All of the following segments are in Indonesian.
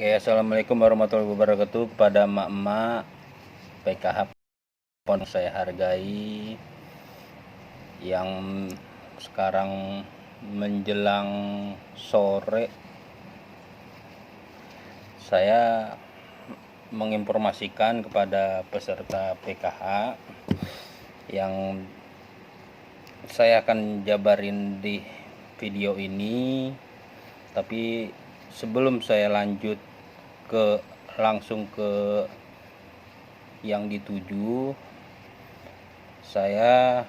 Oke, assalamualaikum warahmatullahi wabarakatuh kepada emak-emak PKH Pon saya hargai yang sekarang menjelang sore. Saya menginformasikan kepada peserta PKH yang saya akan jabarin di video ini, tapi sebelum saya lanjut langsung ke yang dituju, saya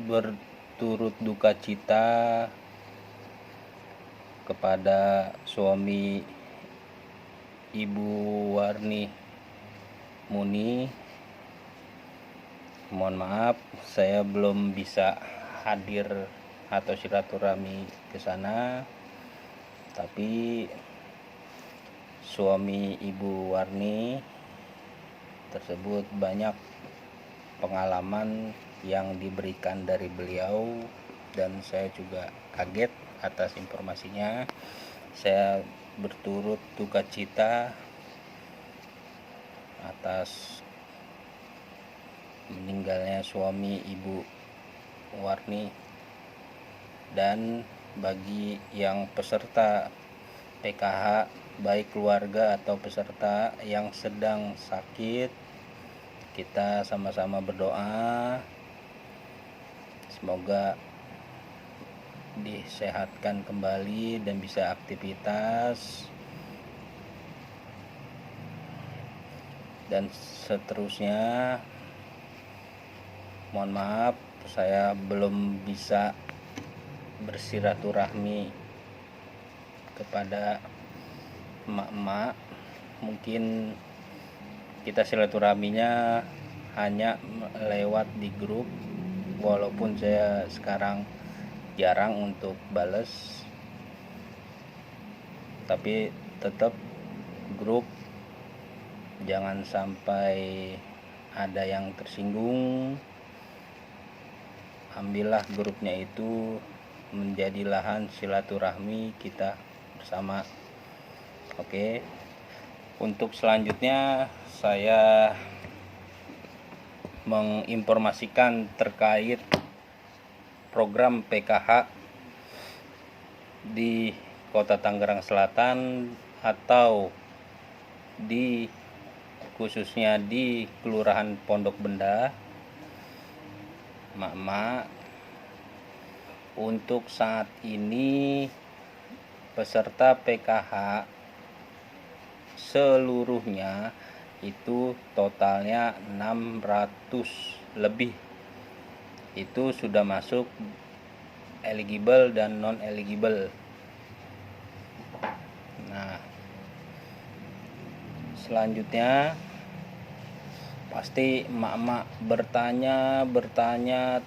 berturut duka cita kepada suami Ibu Warni Muni. Mohon maaf, saya belum bisa hadir atau silaturahmi ke sana, tapi suami Ibu Warni tersebut banyak pengalaman yang diberikan dari beliau, dan saya juga kaget atas informasinya. Saya berturut duka cita atas meninggalnya suami Ibu Warni, dan bagi yang peserta PKH, baik keluarga atau peserta yang sedang sakit, kita sama-sama berdoa semoga disehatkan kembali dan bisa aktivitas dan seterusnya. Mohon maaf, saya belum bisa bersilaturahmi kepada emak-emak. Mungkin kita silaturahminya hanya lewat di grup, walaupun saya sekarang jarang untuk bales, tapi tetap grup, jangan sampai ada yang tersinggung. Ambillah grupnya itu menjadi lahan silaturahmi kita bersama. Oke, untuk selanjutnya saya menginformasikan terkait program PKH di Kota Tangerang Selatan, atau khususnya di Kelurahan Pondok Benda. Mak-mak, untuk saat ini peserta PKH seluruhnya itu totalnya 600 lebih. Itu sudah masuk eligible dan non eligible. Nah, selanjutnya pasti emak-emak bertanya,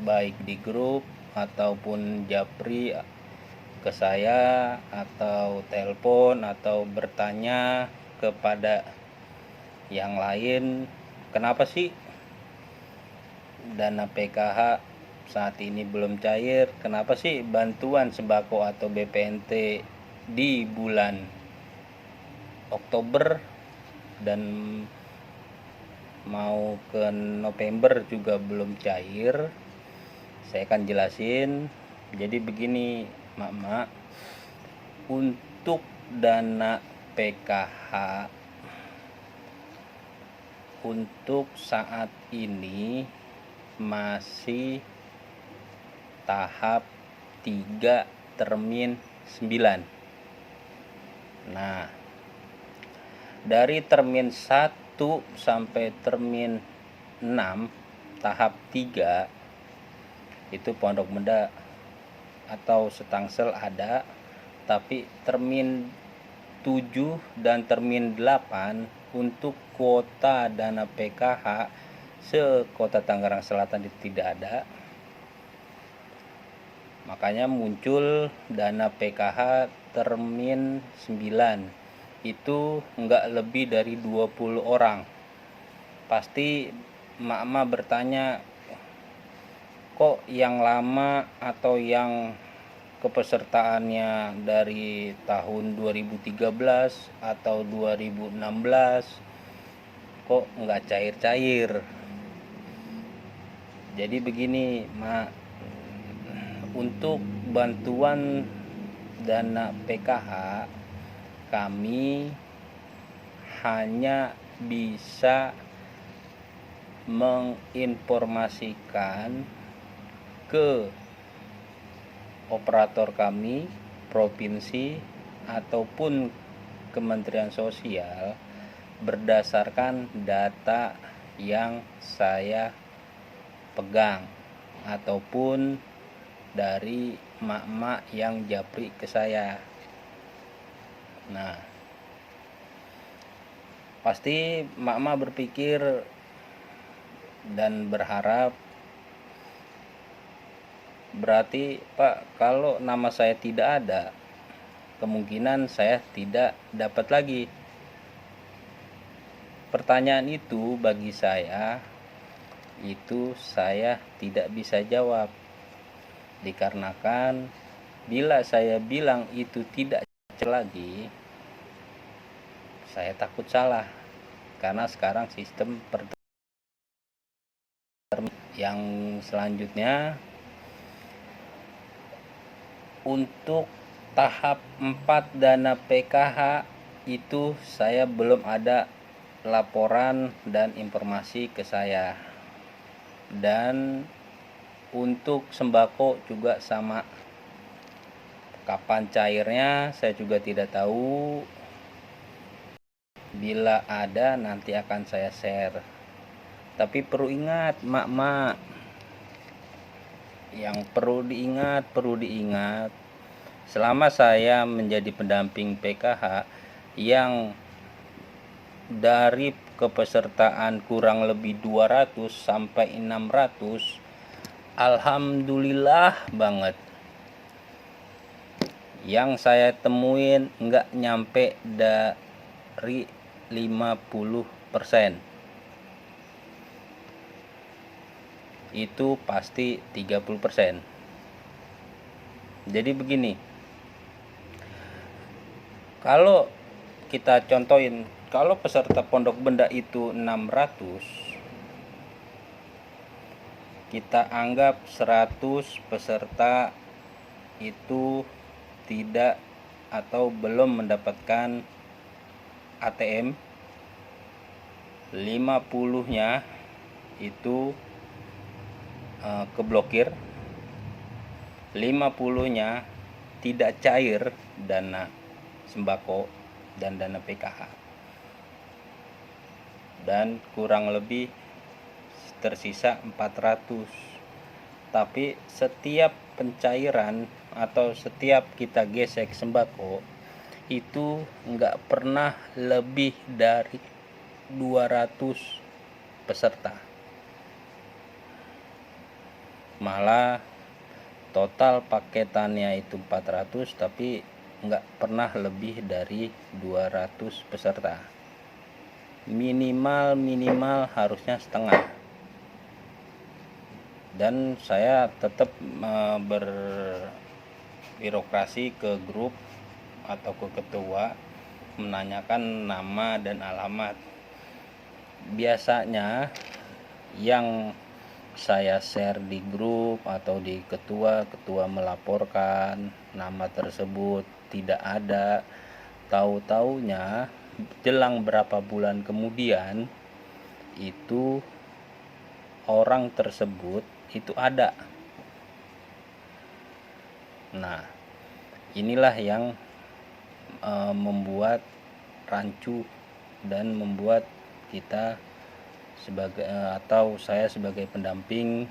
baik di grup ataupun japri ke saya, atau telepon, atau bertanya kepada yang lain, kenapa sih dana PKH saat ini belum cair? Kenapa sih bantuan sembako atau BPNT di bulan Oktober dan mau ke November juga belum cair? Saya akan jelasin. Jadi begini, mak-mak, untuk dana PKH untuk saat ini masih tahap 3 termin 9. Nah, dari termin 1 sampai termin 6 tahap 3 itu Pondok Benda atau Setangsel ada, tapi termin 7 dan termin 8 untuk kuota dana PKH se-Kota Tangerang Selatan itu tidak ada. Makanya muncul dana PKH termin 9 itu enggak lebih dari 20 orang. Pasti emak-emak bertanya, kok yang lama atau yang kepesertaannya dari tahun 2013 atau 2016 kok nggak cair-cair. Jadi begini, Mak, untuk bantuan dana PKH kami hanya bisa menginformasikan ke operator kami, provinsi ataupun Kementerian Sosial berdasarkan data yang saya pegang ataupun dari emak-emak yang japri ke saya. Nah, pasti emak-emak berpikir dan berharap, berarti Pak, kalau nama saya tidak ada, kemungkinan saya tidak dapat lagi. Pertanyaan itu bagi saya itu saya tidak bisa jawab, dikarenakan bila saya bilang itu tidak lagi, saya takut salah, karena sekarang sistem yang selanjutnya untuk tahap 4 dana PKH itu saya belum ada laporan dan informasi ke saya. Dan untuk sembako juga sama, kapan cairnya saya juga tidak tahu. Bila ada nanti akan saya share. Tapi perlu ingat, mak-mak, yang perlu diingat, selama saya menjadi pendamping PKH yang dari kepesertaan kurang lebih 200 sampai 600, alhamdulillah banget, yang saya temuin nggak nyampe dari 50%, itu pasti 30%. Jadi begini, kalau kita contohin, kalau peserta pondok benda itu 600, kita anggap 100 peserta itu tidak atau belum mendapatkan ATM, 50-nya itu keblokir, 50-nya tidak cair dana sembako dan dana PKH, dan kurang lebih tersisa 400. Tapi setiap pencairan atau setiap kita gesek sembako itu nggak pernah lebih dari 200 peserta, malah total paketannya itu 400 tapi nggak pernah lebih dari 200 peserta. Minimal harusnya setengah. Dan saya tetap berbirokrasi ke grup atau ke ketua, menanyakan nama dan alamat. Biasanya yang saya share di grup atau di ketua melaporkan nama tersebut tidak ada, tahu-taunya jelang berapa bulan kemudian itu orang tersebut itu ada. Nah, inilah yang membuat rancu dan membuat kita sebagai atau saya sebagai pendamping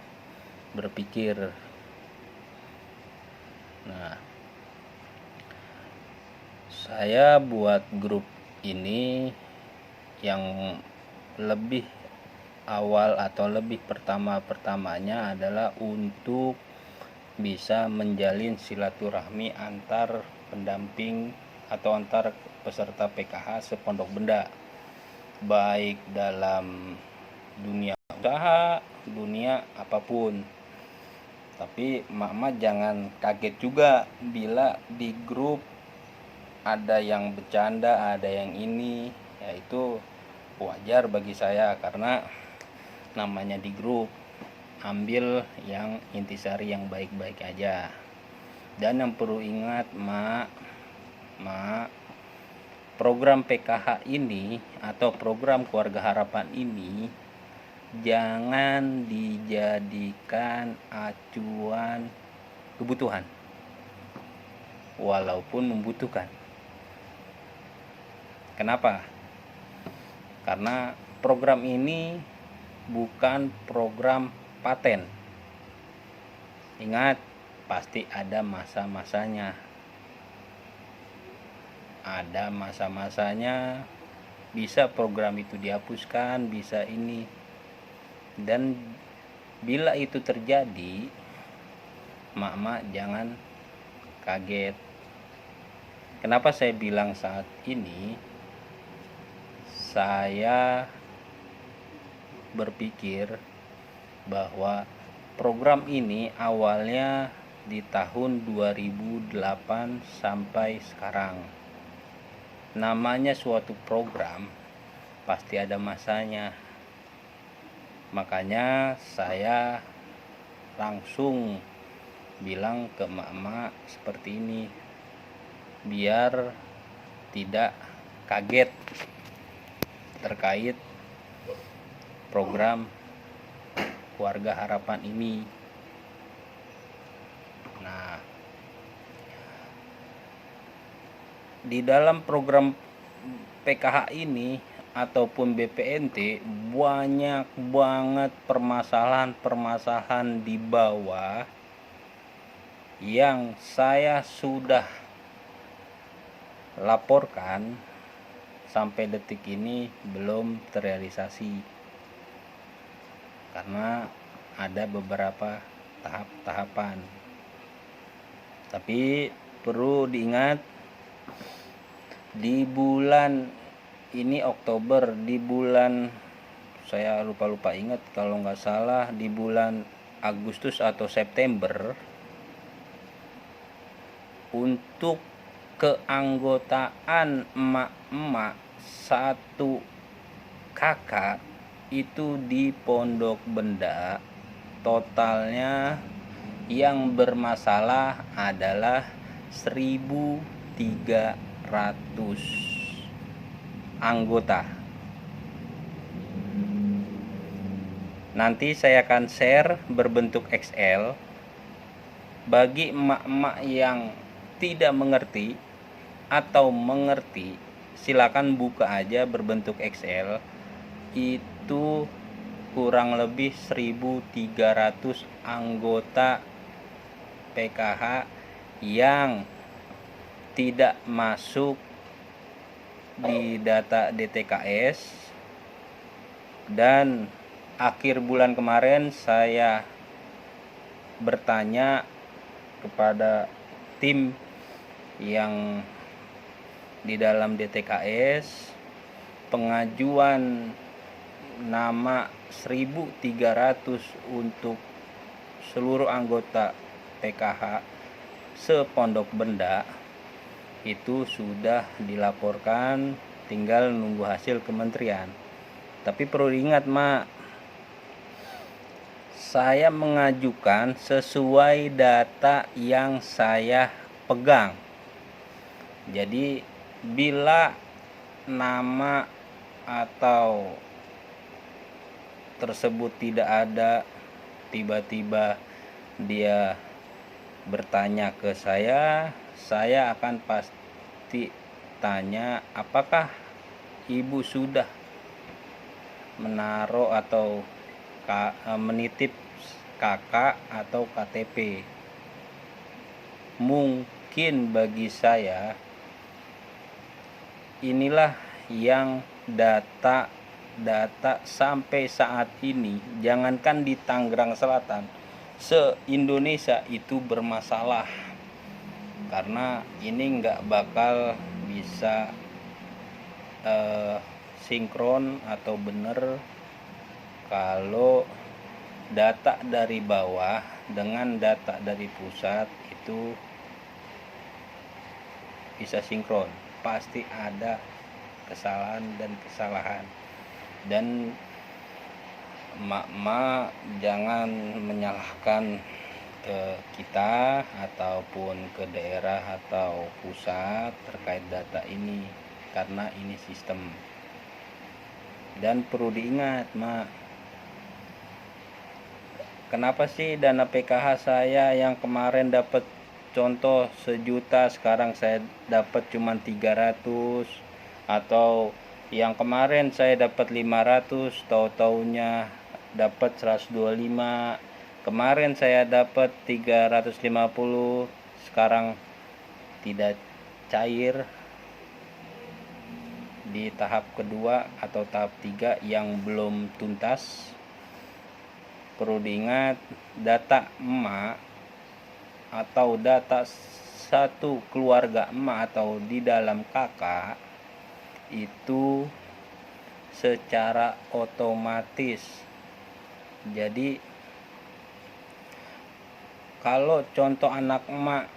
berpikir. Nah, saya buat grup ini yang lebih awal atau lebih pertamanya adalah untuk bisa menjalin silaturahmi antar pendamping atau antar peserta PKH sepondok benda, baik dalam dunia usaha, dunia apapun. Tapi emak-emak jangan kaget juga bila di grup ada yang bercanda, ada yang ini, ya itu wajar bagi saya karena namanya di grup. Ambil yang intisari yang baik-baik aja. Dan yang perlu ingat, mak, program PKH ini atau program keluarga harapan ini jangan dijadikan acuan kebutuhan walaupun membutuhkan. Kenapa? Karena program ini bukan program paten. Ingat, pasti ada masa-masanya. Ada masa-masanya, bisa program itu dihapuskan, bisa ini. Dan bila itu terjadi, mak-mak jangan kaget. Kenapa saya bilang saat ini saya berpikir bahwa program ini awalnya di tahun 2008 sampai sekarang. Namanya suatu program pasti ada masanya. Makanya saya langsung bilang ke emak-emak seperti ini biar tidak kaget terkait program keluarga harapan ini. Nah, di dalam program PKH ini ataupun BPNT banyak banget permasalahan-permasalahan di bawah yang saya sudah laporkan sampai detik ini belum terrealisasi karena ada beberapa tahap-tahapan. Tapi perlu diingat, di bulan ini Oktober, di bulan saya lupa ingat, kalau nggak salah di bulan Agustus atau September, untuk keanggotaan emak-emak satu kakak itu di Pondok Benda totalnya yang bermasalah adalah 1.300 anggota. Nanti saya akan share berbentuk Excel bagi emak-emak yang tidak mengerti atau mengerti, silakan buka aja berbentuk Excel. Itu kurang lebih 1.300 anggota PKH yang tidak masuk di data DTKS. Dan akhir bulan kemarin saya bertanya kepada tim yang di dalam DTKS, pengajuan nama 1.300 untuk seluruh anggota PKH sepondok Benda itu sudah dilaporkan, tinggal nunggu hasil kementerian. Tapi perlu diingat, mak, saya mengajukan sesuai data yang saya pegang. Jadi bila nama atau tersebut tidak ada, tiba-tiba dia bertanya ke saya akan pasti tanya, apakah ibu sudah menaruh atau menitip kakak atau KTP. Mungkin bagi saya inilah yang data sampai saat ini, jangankan di Tangerang Selatan, se-Indonesia itu bermasalah. Karena ini nggak bakal bisa sinkron atau bener kalau data dari bawah dengan data dari pusat itu bisa sinkron. Pasti ada kesalahan, dan emak-emak jangan menyalahkan ke kita ataupun ke daerah atau pusat terkait data ini, karena ini sistem. Dan perlu diingat, Mak, kenapa sih dana PKH saya yang kemarin dapat contoh 1 juta, sekarang saya dapat cuma 300, atau yang kemarin saya dapat 500, tahu-taunya dapat 125, kemarin saya dapat 350, sekarang tidak cair di tahap kedua atau tahap 3 yang belum tuntas. Perlu diingat, data emak atau data satu keluarga emak atau di dalam kakak itu secara otomatis. Jadi kalau contoh anak emak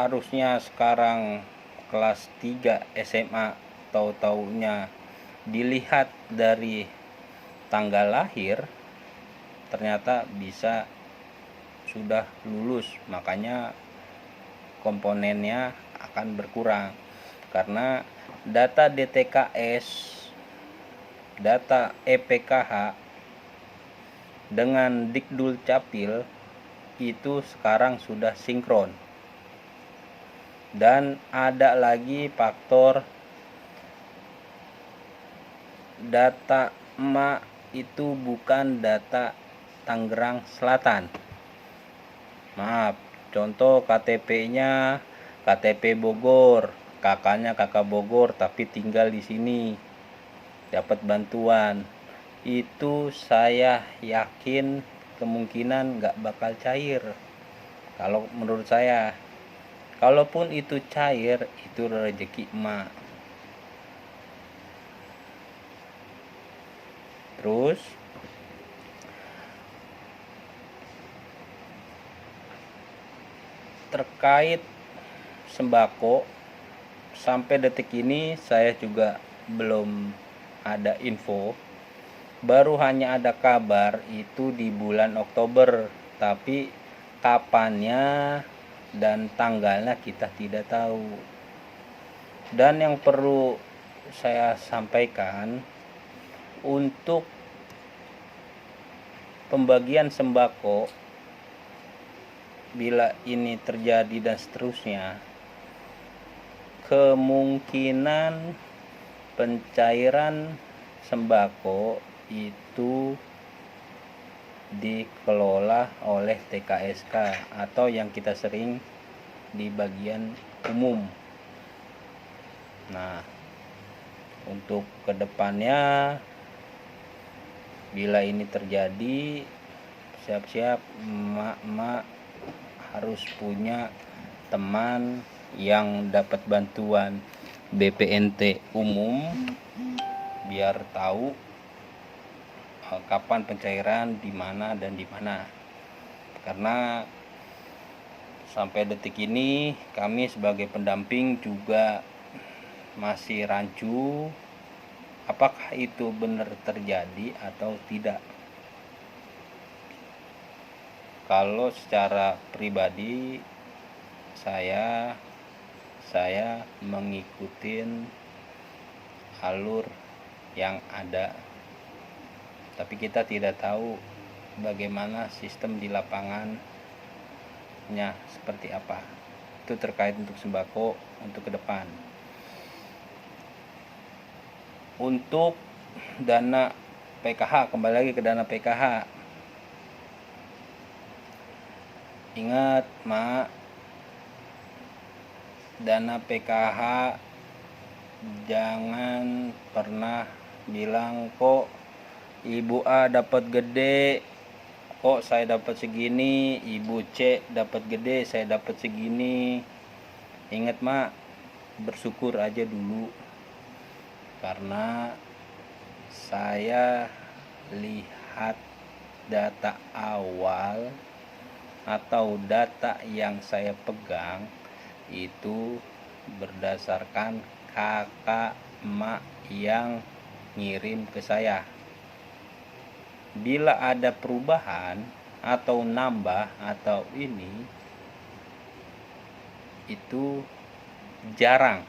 harusnya sekarang kelas 3 SMA, tahu-taunya dilihat dari tanggal lahir ternyata bisa sudah lulus, makanya komponennya akan berkurang karena data DTKS, data EPKH dengan Dikdul Capil itu sekarang sudah sinkron. Dan ada lagi faktor data emak itu bukan data Tangerang Selatan. Maaf, contoh KTP-nya KTP Bogor, kakaknya kakak Bogor tapi tinggal di sini, dapat bantuan. Itu saya yakin kemungkinan nggak bakal cair. Kalau menurut saya, kalaupun itu cair, itu rezeki emak. Terus terkait sembako, sampai detik ini saya juga belum ada info. Baru hanya ada kabar itu di bulan Oktober, tapi kapannya dan tanggalnya kita tidak tahu. Dan yang perlu saya sampaikan, untuk pembagian sembako bila ini terjadi dan seterusnya, kemungkinan pencairan sembako itu dikelola oleh TKSK atau yang kita sering di bagian umum. Nah, untuk kedepannya bila ini terjadi, siap-siap emak-emak harus punya teman yang dapat bantuan BPNT umum biar tahu kapan pencairan di mana dan di mana. Karena sampai detik ini kami sebagai pendamping juga masih rancu apakah itu benar terjadi atau tidak. Kalau secara pribadi saya mengikuti alur yang ada, tapi kita tidak tahu bagaimana sistem di lapangannya seperti apa. Itu terkait untuk sembako untuk ke depan. Untuk dana PKH, kembali lagi ke dana PKH. Ingat, Mak, dana PKH jangan pernah bilang kok Ibu A dapat gede, kok saya dapat segini, Ibu C dapat gede, saya dapat segini. Ingat, Mak, bersyukur aja dulu. Karena saya lihat data awal atau data yang saya pegang itu berdasarkan kakak emak yang ngirim ke saya. Bila ada perubahan atau nambah atau ini, itu jarang,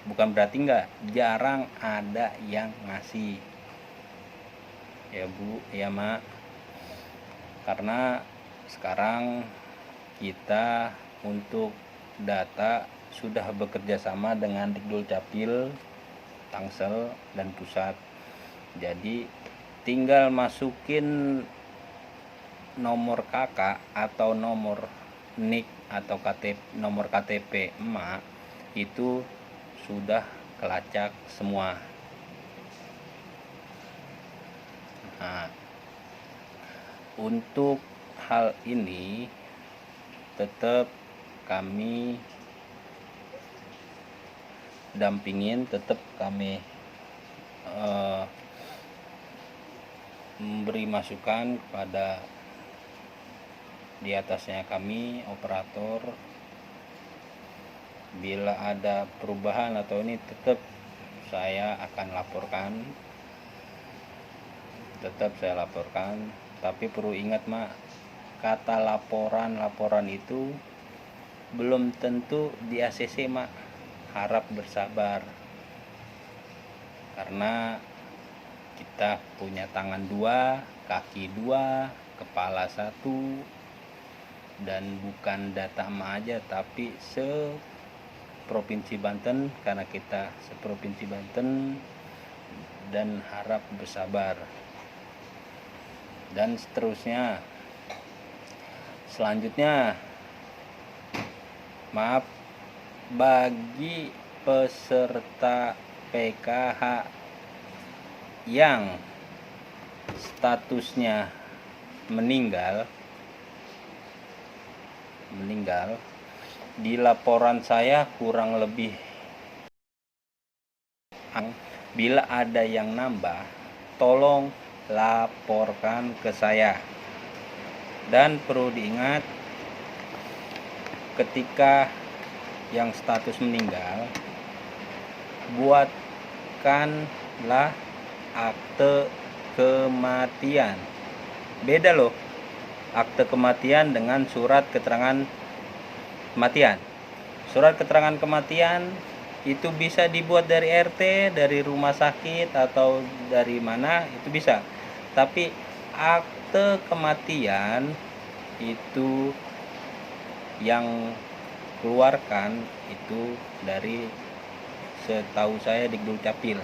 bukan berarti enggak, jarang ada yang ngasih ya Bu, ya Mak. Karena sekarang kita untuk data sudah bekerja sama dengan Dikdul Capil, Tangsel, dan Pusat. Jadi tinggal masukin nomor kakak atau nomor NIK atau nomor KTP emak, itu sudah kelacak semua. Nah, untuk hal ini tetap kami dampingin, tetap kami memberi masukan kepada di atasnya kami operator. Bila ada perubahan atau ini, tetap saya akan laporkan, tapi perlu ingat Mak, kata laporan itu belum tentu di ACC Mak. Harap bersabar, karena kita punya tangan 2, kaki 2, kepala 1, dan bukan data emak aja, tapi seprovinsi Banten, karena kita seprovinsi Banten, dan harap bersabar. Dan seterusnya, selanjutnya, maaf, bagi peserta PKH yang statusnya meninggal, di laporan saya kurang lebih, bila ada yang nambah tolong laporkan ke saya. Dan perlu diingat, ketika yang status meninggal, buatkanlah akte kematian. Beda loh akte kematian dengan surat keterangan kematian. Surat keterangan kematian itu bisa dibuat dari RT, dari rumah sakit, atau dari mana, itu bisa. Tapi akte kematian itu yang keluarkan itu dari, setahu saya, Dikdul Capil.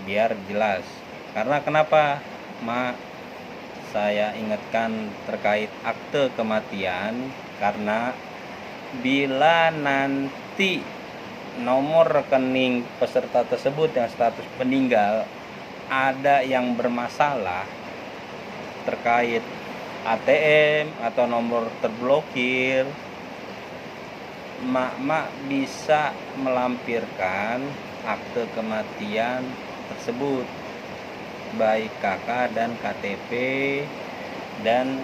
Biar jelas. Karena kenapa Mak saya ingatkan terkait akte kematian, karena bila nanti nomor rekening peserta tersebut yang status meninggal ada yang bermasalah terkait ATM atau nomor terblokir, Mak bisa melampirkan akte kematian tersebut, baik KK dan KTP, dan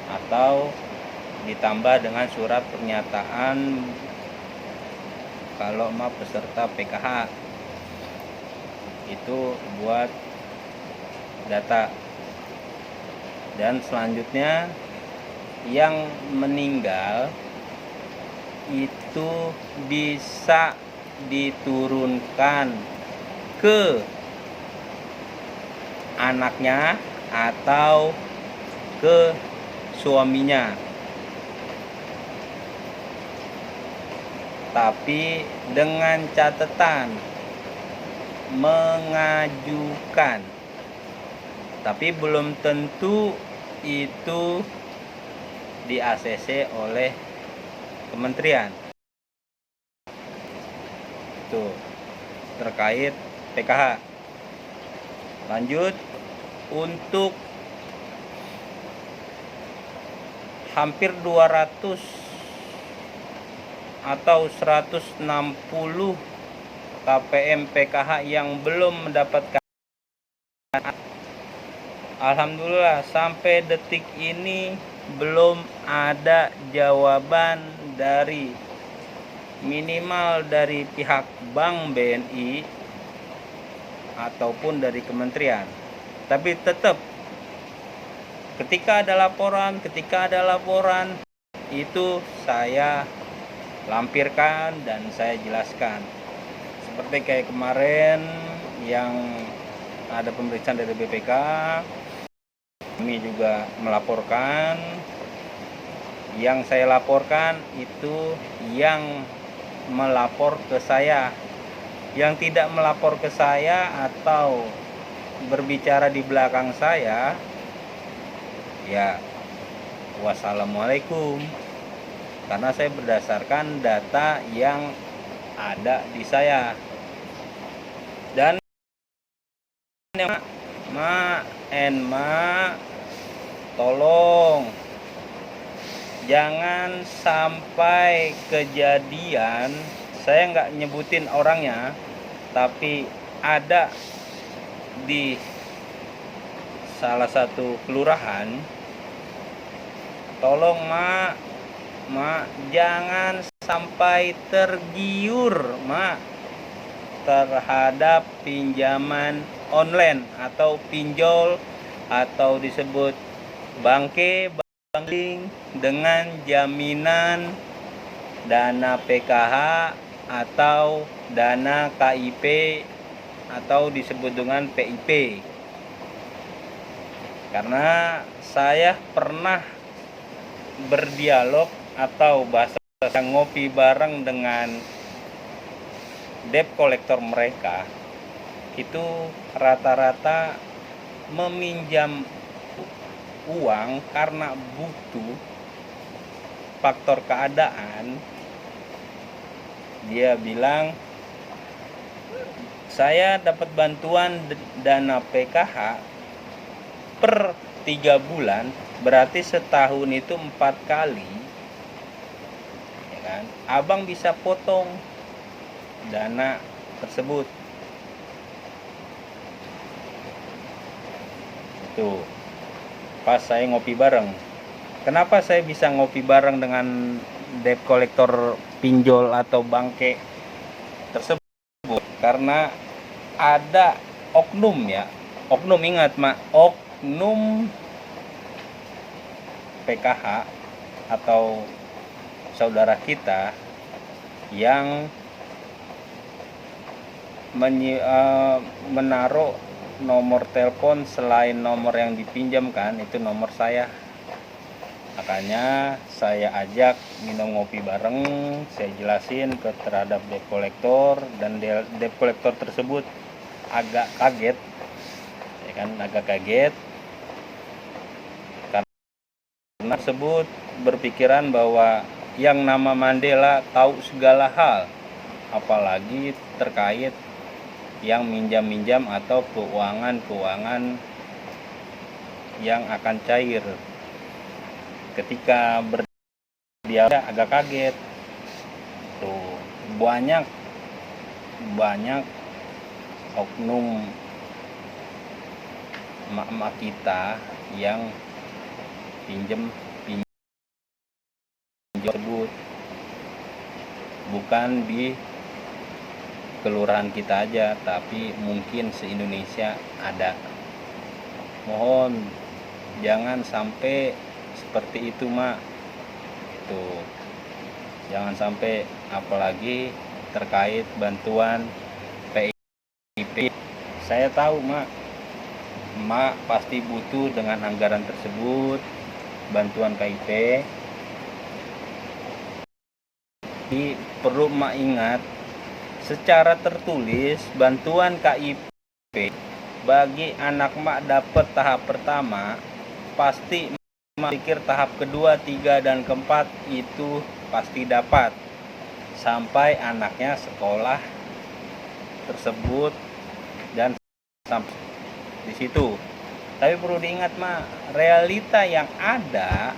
atau ditambah dengan surat pernyataan kalau Mak peserta PKH, itu buat data. Dan selanjutnya, yang meninggal itu bisa diturunkan ke anaknya atau ke suaminya, tapi dengan catatan mengajukan, tapi belum tentu itu di ACC oleh kementerian. Itu terkait PKH. Lanjut, untuk hampir 200 atau 160 KPM PKH yang belum mendapatkan alhamdulillah sampai detik ini belum ada jawaban dari minimal dari pihak Bank BNI ataupun dari kementerian. Tapi tetap ketika ada laporan itu saya lampirkan dan saya jelaskan. Seperti kayak kemarin yang ada pemeriksaan dari BPK, kami juga melaporkan. Yang saya laporkan itu yang melapor ke saya. Yang tidak melapor ke saya atau berbicara di belakang saya, ya wassalamualaikum. Karena saya berdasarkan data yang ada di saya. Dan tolong jangan sampai kejadian, saya nggak nyebutin orangnya, tapi ada di salah satu kelurahan. Tolong mak jangan sampai tergiur terhadap pinjaman online atau pinjol atau disebut bangke dengan jaminan dana PKH atau dana KIP atau disebut dengan PIP. Karena saya pernah berdialog atau bahasa ngopi bareng dengan debt collector mereka, itu rata-rata meminjam uang karena butuh faktor keadaan. Dia bilang, saya dapat bantuan dana PKH per 3 bulan, berarti setahun itu 4 kali, ya kan? Abang bisa potong dana tersebut. Tuh, pas saya ngopi bareng. Kenapa saya bisa ngopi bareng dengan debt collector pinjol atau bangke tersebut? Karena ada oknum, ingat oknum PKH atau saudara kita yang menaruh nomor telepon selain nomor yang dipinjamkan, itu nomor saya. Makanya saya ajak minum ngopi bareng, saya jelasin terhadap debt collector, dan debt collector tersebut agak kaget, ya kan, karena tersebut berpikiran bahwa yang nama Mandela tahu segala hal, apalagi terkait yang minjam-minjam atau keuangan yang akan cair. Ketika berdialog agak kaget. Tuh, banyak oknum emak-emak kita yang pinjam tersebut, bukan di kelurahan kita aja, tapi mungkin se-Indonesia ada. Mohon jangan sampai seperti itu, Mak. Tuh, jangan sampai, apalagi terkait bantuan PIP. Saya tahu, Mak pasti butuh dengan anggaran tersebut, bantuan KIP. Jadi perlu Mak ingat, secara tertulis bantuan KIP bagi anak Mak dapat tahap pertama, pasti Mak pikir tahap kedua, 3, dan keempat itu pasti dapat sampai anaknya sekolah tersebut dan sampai di situ. Tapi perlu diingat, Mak, realita yang ada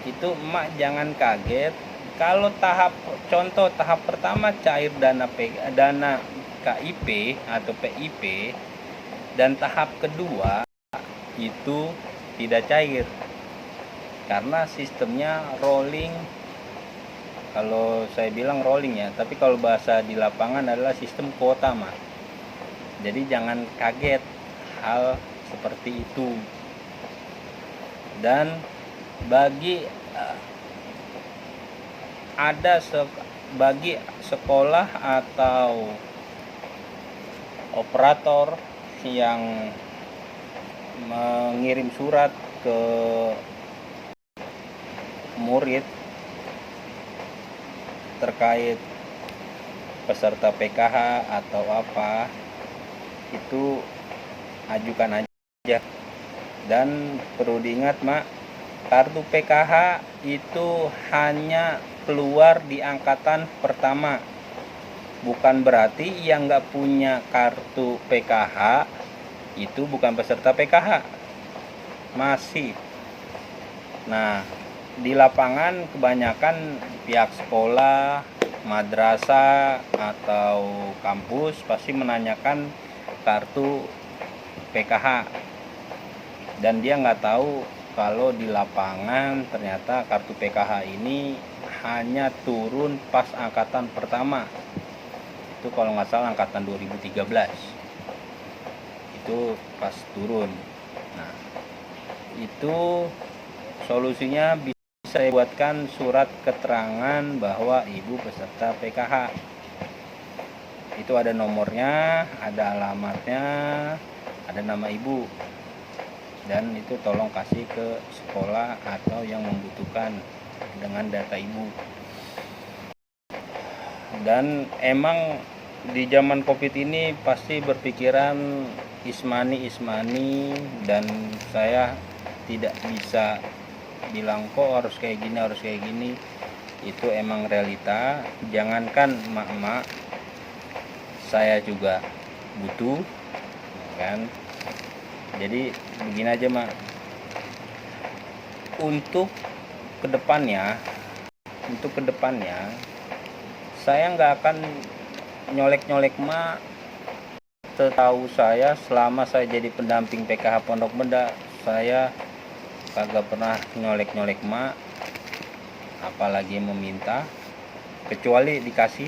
itu emak jangan kaget kalau tahap pertama cair dana KIP atau PIP, dan tahap kedua itu tidak cair karena sistemnya rolling. Kalau saya bilang rolling ya, tapi kalau bahasa di lapangan adalah sistem kuota mah. Jadi jangan kaget hal seperti itu. Dan bagi bagi sekolah atau operator yang mengirim surat ke murid terkait peserta PKH atau apa, itu ajukan aja. Dan perlu diingat mak, kartu PKH itu hanya keluar di angkatan pertama. Bukan berarti yang nggak punya kartu PKH itu bukan peserta PKH. Masih. Nah, di lapangan kebanyakan pihak sekolah, madrasah atau kampus pasti menanyakan kartu PKH, dan dia nggak tahu kalau di lapangan ternyata kartu PKH ini hanya turun pas angkatan pertama. Itu kalau nggak salah angkatan 2013 itu pas turun. Nah, itu solusinya bisa dibuatkan surat keterangan bahwa ibu peserta PKH. Itu ada nomornya, ada alamatnya, ada nama ibu. Dan itu tolong kasih ke sekolah atau yang membutuhkan dengan data ibu. Dan emang di zaman Covid ini pasti berpikiran ismani, dan saya tidak bisa bilang kok harus kayak gini. Itu emang realita. Jangankan emak-emak, saya juga butuh, kan. Jadi begini aja mak, untuk kedepannya saya nggak akan nyolek mak. Setahu saya selama saya jadi pendamping PKH Pondok Benda, saya kagak pernah nyolek mak, apalagi meminta, kecuali dikasih,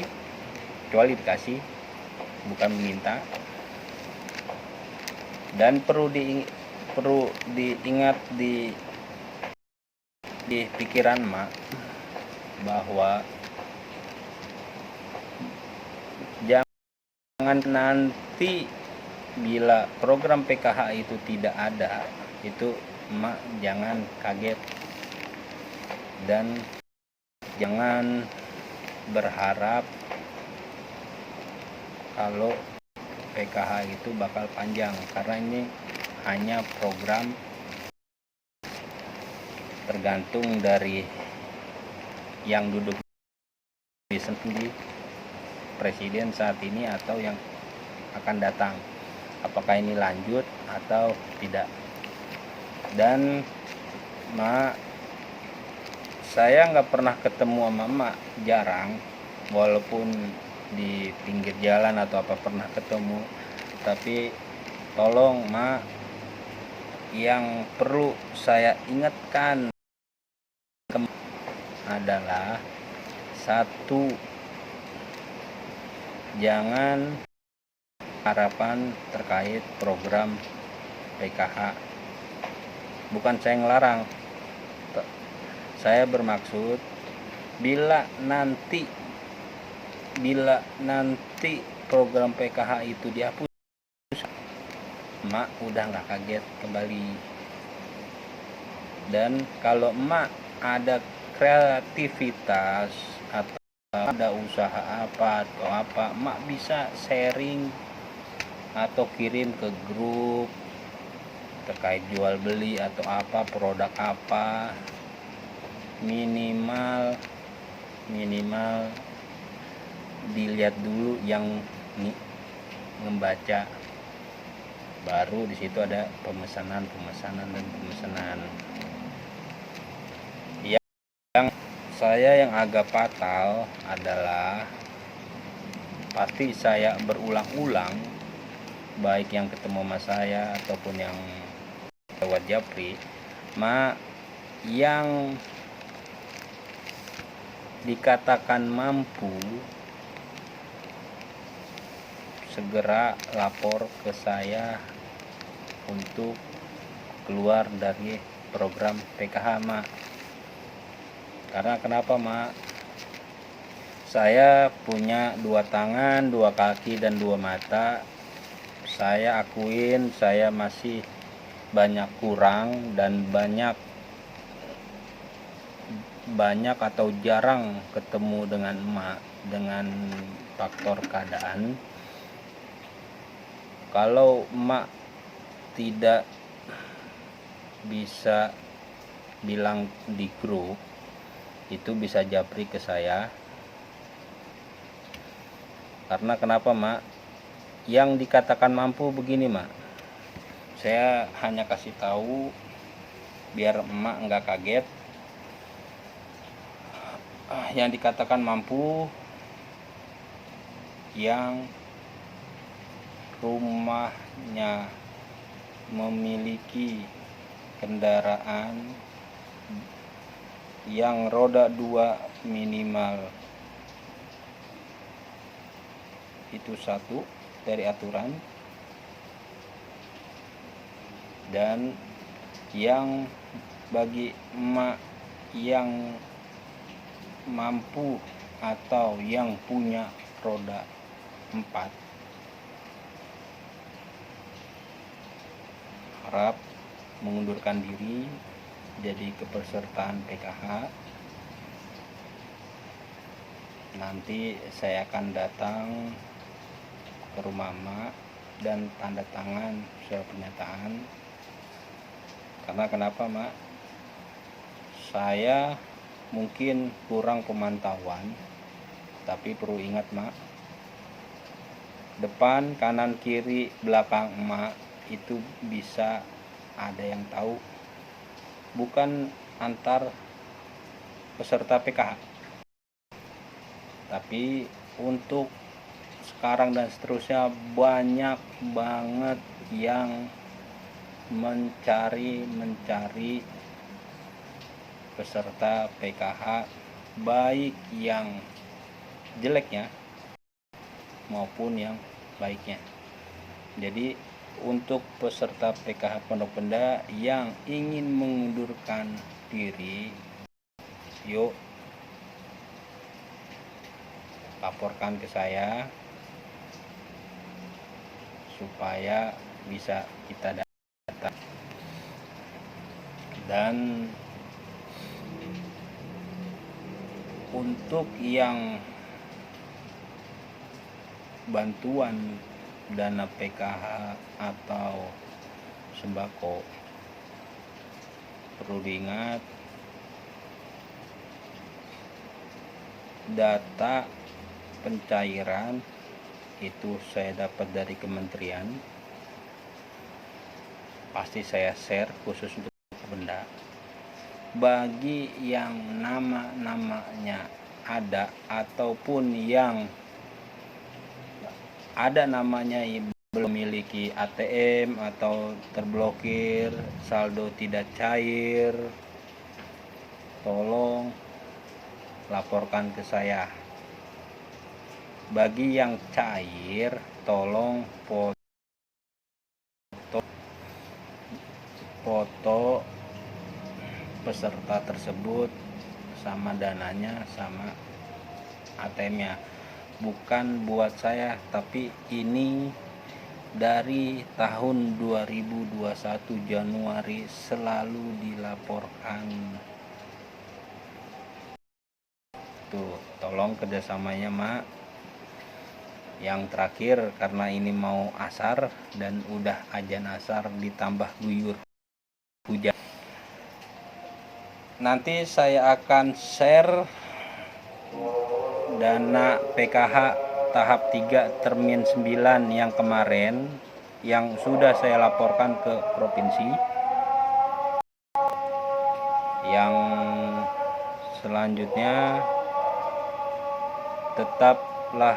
bukan meminta. Dan perlu diingat di pikiran mak bahwa jangan nanti bila program PKH itu tidak ada, itu emak jangan kaget dan jangan berharap kalau PKH itu bakal panjang, karena ini hanya program tergantung dari yang duduk di presiden saat ini atau yang akan datang, apakah ini lanjut atau tidak. Dan mak, saya nggak pernah ketemu sama mak, jarang, walaupun di pinggir jalan atau apa pernah ketemu. Tapi tolong mak, yang perlu saya ingatkan adalah satu, jangan harapan terkait program PKH. Bukan saya ngelarang, saya bermaksud bila nanti program PKH itu dihapus, emak udah nggak kaget kembali. Dan kalau emak ada kreativitas atau ada usaha apa atau apa, emak bisa sharing atau kirim ke grup terkait jual beli atau apa, produk apa, minimal dilihat dulu yang membaca, baru di situ ada pemesanan. Yang saya yang agak fatal adalah pasti saya berulang-ulang, baik yang ketemu sama saya ataupun yang lewat japri, yang dikatakan mampu segera lapor ke saya untuk keluar dari program PKH, Mak. Karena kenapa, Mak? Saya punya 2 tangan, 2 kaki, dan 2 mata. Saya akuin saya masih banyak kurang dan banyak atau jarang ketemu dengan emak dengan faktor keadaan. Kalau emak tidak bisa bilang di grup, itu bisa japri ke saya. Karena kenapa, Mak? Yang dikatakan mampu begini, Mak. Saya hanya kasih tahu biar emak nggak kaget. Yang dikatakan mampu yang rumahnya memiliki kendaraan yang roda 2 minimal. Itu satu dari aturan. Dan yang bagi emak yang mampu atau yang punya roda 4, harap mengundurkan diri jadi kepesertaan PKH. Nanti saya akan datang ke rumah emak dan tanda tangan surat pernyataan. Karena kenapa, Mak? Saya mungkin kurang pemantauan, tapi perlu ingat, Mak, depan, kanan, kiri, belakang emak itu bisa ada yang tahu, bukan antar peserta PKH, tapi untuk sekarang dan seterusnya banyak banget yang mencari peserta PKH, baik yang jeleknya maupun yang baiknya. Jadi untuk peserta PKH Pondok Benda yang ingin mengundurkan diri, yuk laporkan ke saya supaya bisa kita data. Dan untuk yang bantuan dana PKH atau sembako, perlu diingat data pencairan itu saya dapat dari kementerian, pasti saya share khusus untuk benda. Bagi yang nama-namanya ada ataupun yang ada namanya belum memiliki ATM atau terblokir, saldo tidak cair, tolong laporkan ke saya. Bagi yang cair, tolong foto peserta tersebut sama dananya sama ATM-nya. Bukan buat saya, tapi ini dari tahun 2021 Januari selalu dilaporkan. Tuh, tolong kerjasamanya, Mak. Yang terakhir, karena ini mau asar dan udah ajan asar ditambah guyur hujan, nanti saya akan share dana PKH tahap 3 termin 9 yang kemarin yang sudah saya laporkan ke provinsi. Yang selanjutnya tetaplah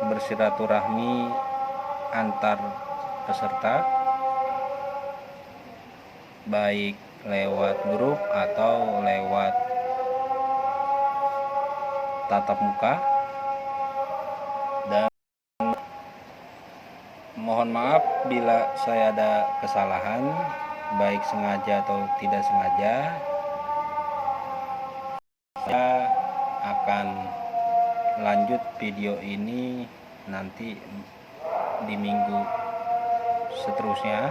bersilaturahmi antar peserta, baik lewat grup atau lewat tatap muka. Dan mohon maaf bila saya ada kesalahan, baik sengaja atau tidak sengaja. Saya akan lanjut video ini nanti di minggu seterusnya.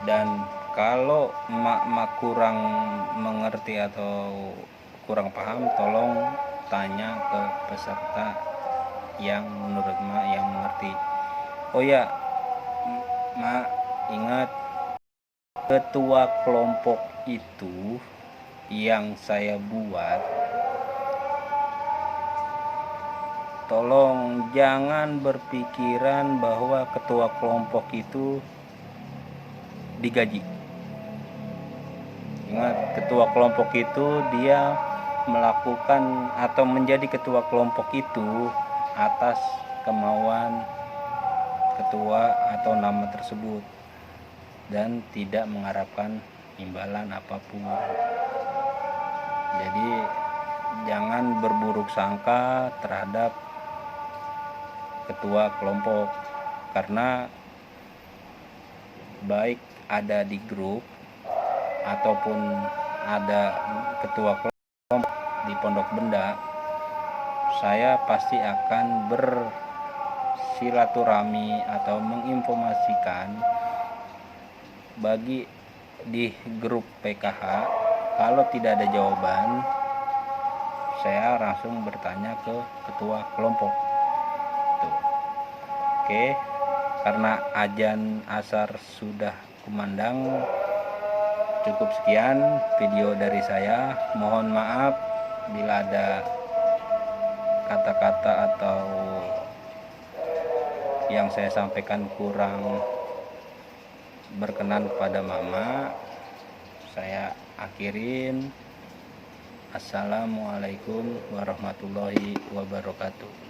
Dan kalau emak-emak kurang mengerti atau kurang paham, tolong tanya ke peserta yang menurut emak yang mengerti. Oh ya, emak ingat, ketua kelompok itu yang saya buat, tolong jangan berpikiran bahwa ketua kelompok itu digaji. Ingat, ketua kelompok itu dia melakukan atau menjadi ketua kelompok itu atas kemauan ketua atau nama tersebut dan tidak mengharapkan imbalan apapun. Jadi jangan berburuk sangka terhadap ketua kelompok, karena baik ada di grup ataupun ada ketua kelompok di Pondok Benda, saya pasti akan bersilaturahmi atau menginformasikan bagi di grup PKH. Kalau tidak ada jawaban, saya langsung bertanya ke ketua kelompok. Tuh. Oke, karena azan asar sudah kumandang, cukup sekian video dari saya. Mohon maaf bila ada kata-kata atau yang saya sampaikan kurang berkenan kepada mama. Saya akhirin. Assalamualaikum warahmatullahi wabarakatuh.